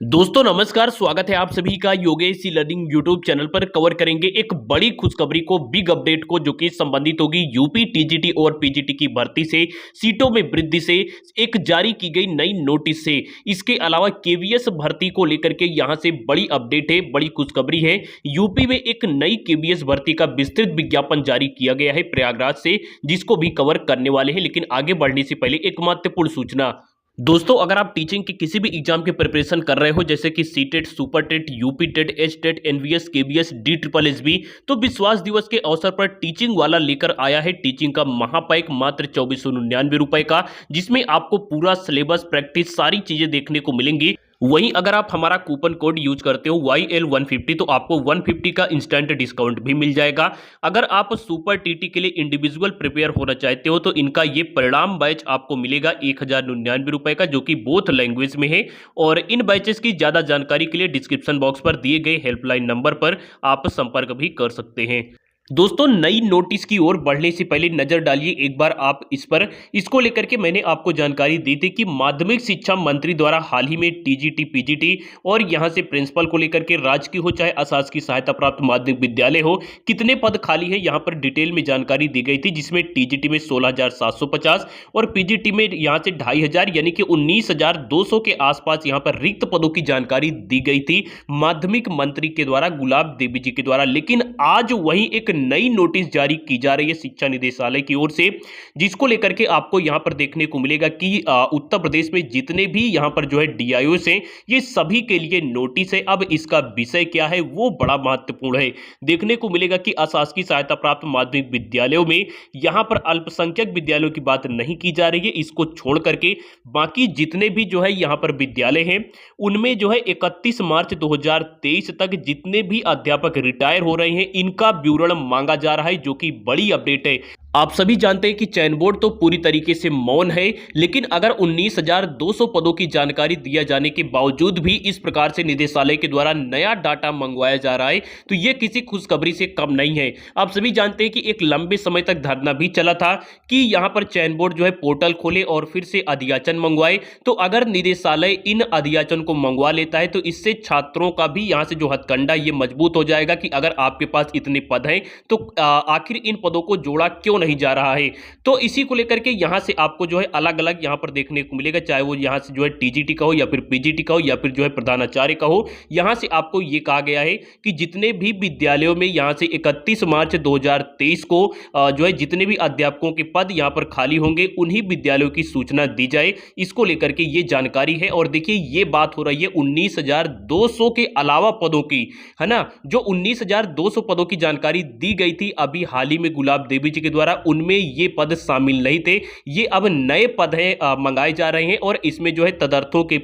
दोस्तों नमस्कार, स्वागत है आप सभी का Yogesh e learning YouTube channel पर। कवर करेंगे एक बड़ी खुशखबरी को, बिग अपडेट को, जो कि संबंधित होगी यूपी टीजीटी और पीजीटी की भर्ती से, सीटों में वृद्धि से, एक जारी की गई नई नोटिस से। इसके अलावा केवीएस भर्ती को लेकर के यहां से बड़ी अपडेट है, बड़ी खुशखबरी है। यूपी में एक नई केवीएस भर्ती का विस्तृत विज्ञापन जारी किया गया है प्रयागराज से, जिसको भी कवर करने वाले हैं। लेकिन आगे बढ़ने से पहले एक महत्वपूर्ण सूचना। दोस्तों अगर आप टीचिंग के किसी भी एग्जाम की प्रिपरेशन कर रहे हो, जैसे कि CTET, super TET, UP TET, H TET, NVS, KVS, D triple S B, तो विश्वास दिवस के अवसर पर टीचिंग वाला लेकर आया है टीचिंग का महापैक मात्र 2499 रुपए का, जिसमें आपको पूरा सिलेबस, प्रैक्टिस, सारी चीजें देखने को मिलेंगी। वहीं अगर आप हमारा कूपन कोड यूज करते हो YL150, तो आपको 150 का इंस्टेंट डिस्काउंट भी मिल जाएगा। अगर आप सुपर टीटी के लिए इंडिविजुअल प्रिपेयर होना चाहते हो, तो इनका ये परिणाम बैच आपको मिलेगा 1099 रुपए का, जो कि बोथ लैंग्वेज में है। और इन बैचेस की ज्यादा जानकारी के लिए डिस्क्रिप्शन बॉक्स पर दिए गए हेल्पलाइन नंबर पर आप संपर्क भी कर सकते हैं। दोस्तों नई नोटिस की ओर बढ़ने से पहले नजर डालिए एक बार आप इस पर। इसको लेकर के मैंने आपको जानकारी दी थी कि माध्यमिक शिक्षा मंत्री द्वारा हाल ही में टीजीटी, पीजीटी और यहां से प्रिंसिपल को लेकर के राजकीय हो चाहे अशासकीय सहायता प्राप्त माध्यमिक विद्यालय हो, कितने पद खाली है यहां पर डिटेल में जानकारी दी गई थी। जिसमें टीजीटी में 16,750 और पीजीटी में यहां से 2,500 यानी कि 19,200 के आसपास यहां पर रिक्त पदों की जानकारी दी गई थी माध्यमिक मंत्री के द्वारा, गुलाब देवी जी के द्वारा। लेकिन आज वही एक नई नोटिस जारी की जा रही है शिक्षा निदेशालय की ओर से, जिसको लेकर के आपको यहां पर देखने को मिलेगा कि उत्तर प्रदेश में जितने भी यहां पर जो है डीआईओस हैं, ये सभी के लिए नोटिस है। अब इसका विषय क्या है वो बड़ा महत्वपूर्ण है। देखने को मिलेगा कि अशासकीय सहायता प्राप्त माध्यमिक विद्यालयों में यहां पर अल्पसंख्यक विद्यालयों की बात नहीं की जा रही है। इसको छोड़ करके बाकी जितने भी जो है यहां पर विद्यालय हैं, उनमें जो है 31 मार्च 2023 तक जितने भी अध्यापक रिटायर हो रहे हैं, इनका विवरण मांगा जा रहा है, जो कि बड़ी अपडेट है। आप सभी जानते हैं कि चयन बोर्ड तो पूरी तरीके से मौन है, लेकिन अगर 19,200 पदों की जानकारी दिया जाने के बावजूद भी इस प्रकार से निदेशालय के द्वारा नया डाटा मंगवाया जा रहा है, तो यह किसी खुशखबरी से कम नहीं है। आप सभी जानते हैं कि एक लंबे समय तक धरना भी चला था कि यहां पर चयन बोर्ड जो है पोर्टल खोले और फिर से अध्याचन मंगवाए। तो अगर निदेशालय इन अध्याचन को मंगवा लेता है, तो इससे छात्रों का भी यहां से जो हथकंडा ये मजबूत हो जाएगा कि अगर आपके पास इतने पद हैं, तो आखिर इन पदों को जोड़ा क्यों नहीं जा रहा है। तो इसी को लेकर के यहां से आपको जो है अलग अलग यहां पर देखने को मिलेगा, चाहे वो यहां से जो है टीजीटी का हो या फिर पीजीटी का हो या फिर जो है प्रधानाचार्य का हो। यहां से आपको ये कहा गया है कि जितने भी विद्यालयों में यहां से 31 मार्च 2023 को जो है जितने भी अध्यापकों के पद यहां पर खाली होंगे, उन्हीं विद्यालयों की सूचना दी जाए। इसको लेकर के ये जानकारी है। और देखिए ये बात हो रही है 19,200 के अलावा पदों की, है ना। जो 19,200 पदों की जानकारी दी गई थी अभी हाल ही में गुलाब देवी जी के द्वारा, उनमें ये पद शामिल नहीं थे। ये अब नए पद हैं, मंगाए जा रहे हैं। और इसमें जो है तदर्थों के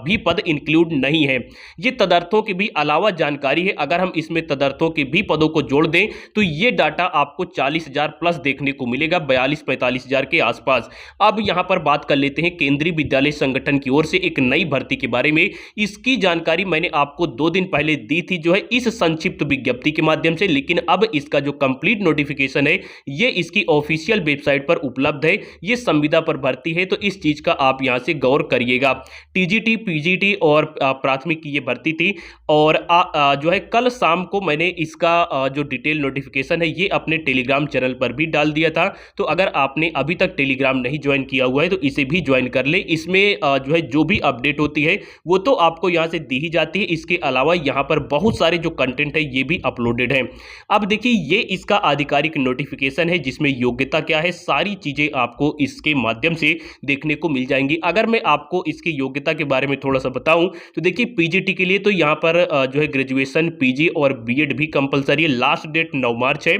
भी पद इंक्लूड नहीं है। ये तदर्थों के भी अलावा जानकारी है। अगर हम इसमें तदर्थों के भी पदों को जोड़ दें, तो ये डाटा आपको 40,000 प्लस देखने को मिलेगा, 42-45,000 के आसपास। अब यहां पर बात कर लेते हैं केंद्रीय विद्यालय संगठन की ओर से एक नई भर्ती के बारे में। इसकी जानकारी मैंने आपको 2 दिन पहले दी थी, जो है इस संक्षिप्त विज्ञप्ति के माध्यम से। लेकिन अब इसका जो कंप्लीट नोटिफिकेशन है, ये इसकी ऑफिशियल वेबसाइट पर उपलब्ध है। ये संविदा पर भर्ती है, तो इस चीज का आप यहां से गौर करिएगा। टीजीटी, पीजीटी और प्राथमिक की ये भर्ती थी। और जो है कल शाम को मैंने इसका जो डिटेल नोटिफिकेशन है, ये अपने टेलीग्राम चैनल पर भी डाल दिया था। तो अगर आपने अभी तक टेलीग्राम नहीं ज्वाइन किया हुआ है, तो इसे भी ज्वाइन कर ले। इसमें जो है जो भी अपडेट होती है वो तो आपको यहां से दी ही जाती है। इसके अलावा यहां पर बहुत सारे जो कंटेंट है ये भी अपलोडेड है। अब देखिए ये इसका आधिकारिक नोटिफिकेशन है, जिसमें योग्यता क्या है, सारी चीजें आपको इसके माध्यम से देखने को मिल जाएंगी। अगर मैं आपको इसकी योग्यता के बारे में थोड़ा सा बताऊं, तो देखिए पीजीटी के लिए तो यहां पर जो है ग्रेजुएशन, पीजी और बीएड भी कंपलसरी है। लास्ट डेट 9 मार्च है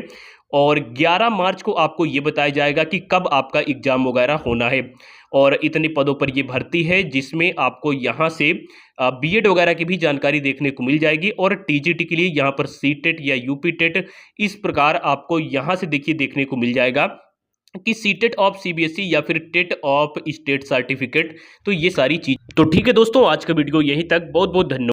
और 11 मार्च को आपको ये बताया जाएगा कि कब आपका एग्जाम वगैरह होना है। और इतने पदों पर ये भर्ती है, जिसमें आपको यहाँ से बीएड वगैरह की भी जानकारी देखने को मिल जाएगी। और टीजीटी के लिए यहाँ पर सीटेट या यूपी टेट, इस प्रकार आपको यहाँ से देखिए देखने को मिल जाएगा कि सीटेट ऑफ सीबीएसई या फिर टेट ऑफ स्टेट सर्टिफिकेट। तो ये सारी चीज। तो ठीक है दोस्तों, आज का वीडियो यहीं तक। बहुत बहुत धन्यवाद।